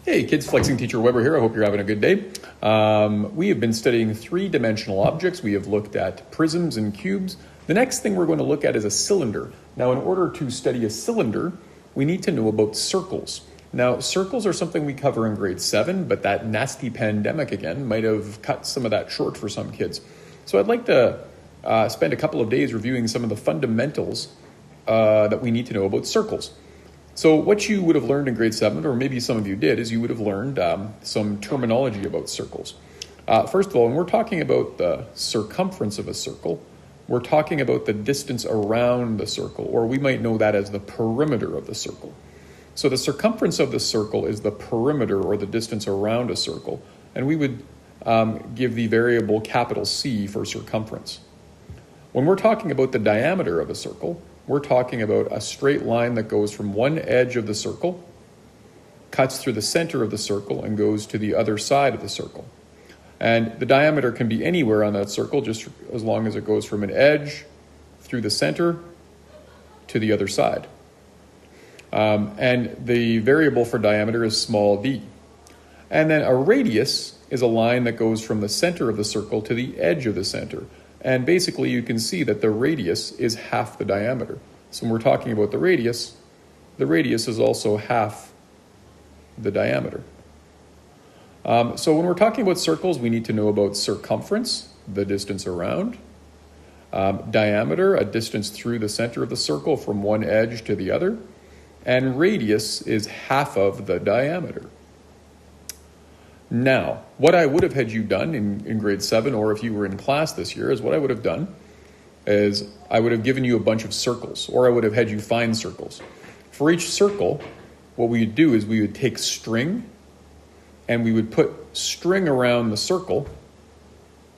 Hey kids, Flexing Teacher Weber here. I hope you're having a good day. We have been studying three-dimensional objects. We have looked at prisms and cubes. The next thing we're going to look at is a cylinder. Now, in order to study a cylinder, we need to know about circles. Now, circles are something we cover in grade 7, but that nasty pandemic again might have cut some of that short for some kids. So I'd like to spend a couple of days reviewing some of the fundamentals that we need to know about circles. So what you would have learned in grade 7, or maybe some of you did, is you would have learned some terminology about circles. First of all, when we're talking about the circumference of a circle, we're talking about the distance around the circle, or we might know that as the perimeter of the circle. So the circumference of the circle is the perimeter, or the distance around a circle, and we would give the variable capital C for circumference. When we're talking about the diameter of a circle, we're talking about a straight line that goes from one edge of the circle, cuts through the center of the circle, and goes to the other side of the circle. And the diameter can be anywhere on that circle, just as long as it goes from an edge through the center to the other side. And the variable for diameter is small d. And then a radius is a line that goes from the center of the circle to the edge of the center. And basically you can see that the radius is half the diameter. So when we're talking about the radius is also half the diameter. So when we're talking about circles, we need to know about circumference, the distance around, diameter, a distance through the center of the circle from one edge to the other, and radius is half of the diameter. Now, what I would have had you done in grade 7, or if you were in class this year, is what I would have done is I would have given you a bunch of circles, or I would have had you find circles. For each circle, what we would do is we would take string, and we would put string around the circle,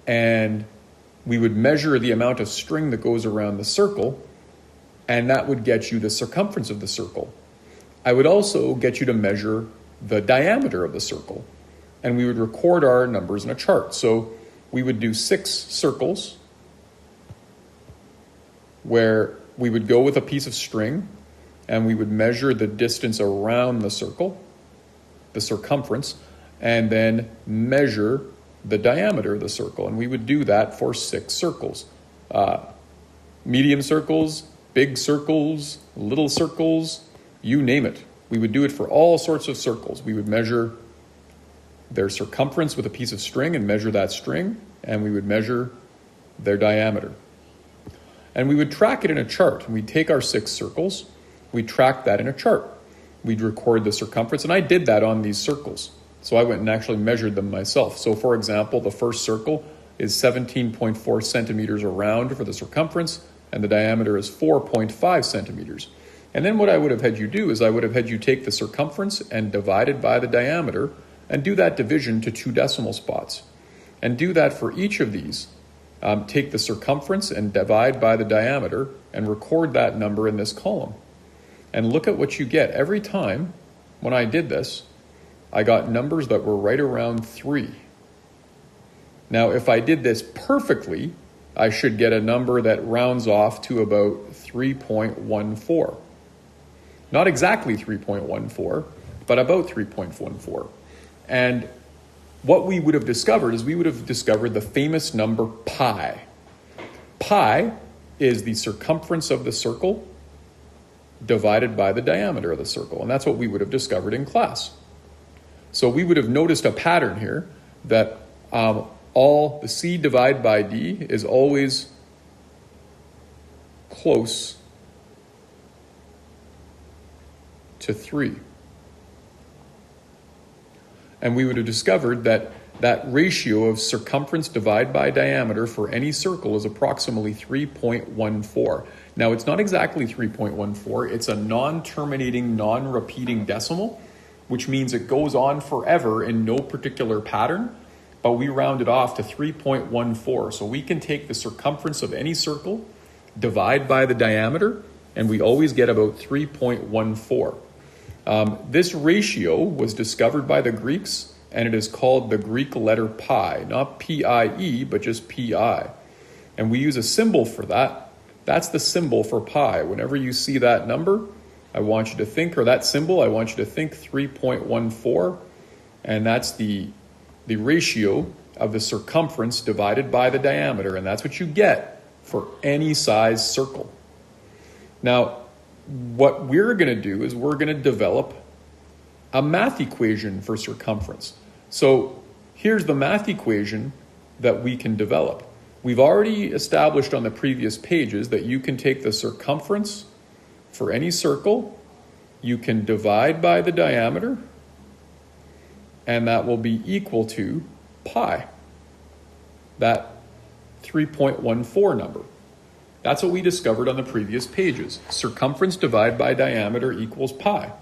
and we would measure the amount of string that goes around the circle, and that would get you the circumference of the circle. I would also get you to measure the diameter of the circle, and we would record our numbers in a chart. So we would do 6 circles where we would go with a piece of string and we would measure the distance around the circle, the circumference, and then measure the diameter of the circle. And we would do that for 6 circles. Medium circles, big circles, little circles, you name it. We would do it for all sorts of circles. We would measure their circumference with a piece of string and measure that string, and we would measure their diameter. And we would track it in a chart. We'd take our 6 circles, we'd track that in a chart. We'd record the circumference, and I did that on these circles. So I went and actually measured them myself. So for example, the first circle is 17.4 centimeters around for the circumference, and the diameter is 4.5 centimeters. And then what I would have had you do is I would have had you take the circumference and divide it by the diameter, and do that division to 2 decimal spots. And do that for each of these. Take the circumference and divide by the diameter and record that number in this column. And look at what you get. Every time when I did this, I got numbers that were right around 3. Now, if I did this perfectly, I should get a number that rounds off to about 3.14. Not exactly 3.14, but about 3.14. And what we would have discovered is we would have discovered the famous number pi. Pi is the circumference of the circle divided by the diameter of the circle. And that's what we would have discovered in class. So we would have noticed a pattern here that all the C divided by D is always close to 3. And we would have discovered that that ratio of circumference divided by diameter for any circle is approximately 3.14. Now, it's not exactly 3.14. It's a non-terminating, non-repeating decimal, which means it goes on forever in no particular pattern, but we round it off to 3.14. So we can take the circumference of any circle, divide by the diameter, and we always get about 3.14. This ratio was discovered by the Greeks, and it is called the Greek letter pi, not P-I-E, but just P-I. And we use a symbol for that. That's the symbol for pi. Whenever you see that number, I want you to think, or that symbol, I want you to think 3.14 And that's the ratio of the circumference divided by the diameter. And that's what you get for any size circle. Now, what we're going to do is we're going to develop a math equation for circumference. So here's the math equation that we can develop. We've already established on the previous pages that you can take the circumference for any circle, you can divide by the diameter, and that will be equal to pi, that 3.14 number. That's what we discovered on the previous pages. Circumference divided by diameter equals pi.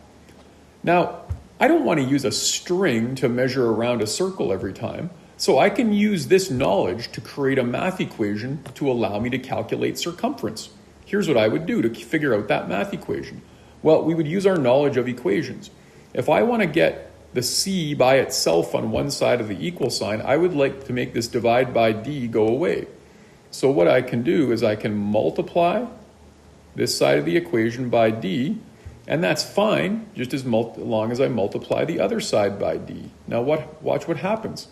Now, I don't want to use a string to measure around a circle every time, so I can use this knowledge to create a math equation to allow me to calculate circumference. Here's what I would do to figure out that math equation. Well, we would use our knowledge of equations. If I want to get the c by itself on one side of the equal sign, I would like to make this divide by d go away. So what I can do is I can multiply this side of the equation by d, and that's fine, just as long as I multiply the other side by d. Now watch what happens.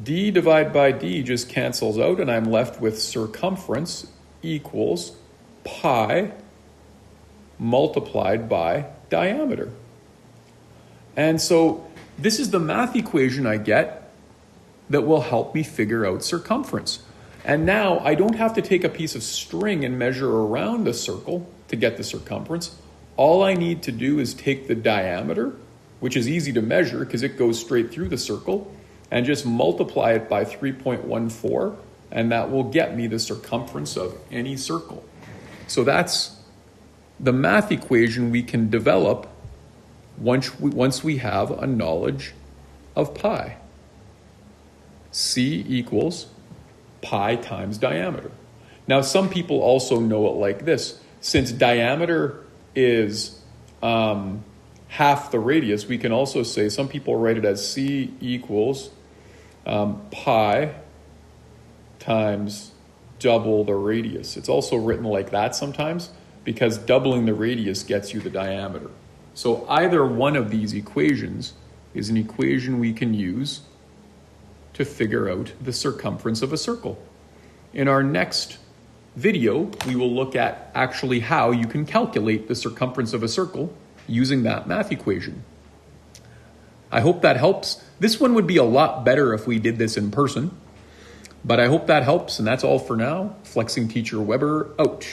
D divided by d just cancels out, and I'm left with circumference equals pi multiplied by diameter. And so this is the math equation I get that will help me figure out circumference. And now I don't have to take a piece of string and measure around the circle to get the circumference. All I need to do is take the diameter, which is easy to measure because it goes straight through the circle, and just multiply it by 3.14, and that will get me the circumference of any circle. So that's the math equation we can develop once we have a knowledge of pi. C equals pi times diameter. Now, some people also know it like this. Since diameter is half the radius, we can also say, some people write it as C equals pi times double the radius. It's also written like that sometimes because doubling the radius gets you the diameter. So either one of these equations is an equation we can use to figure out the circumference of a circle. In our next video, we will look at actually how you can calculate the circumference of a circle using that math equation. I hope that helps. This one would be a lot better if we did this in person, but I hope that helps, and that's all for now. Flexing Teacher Weber, out.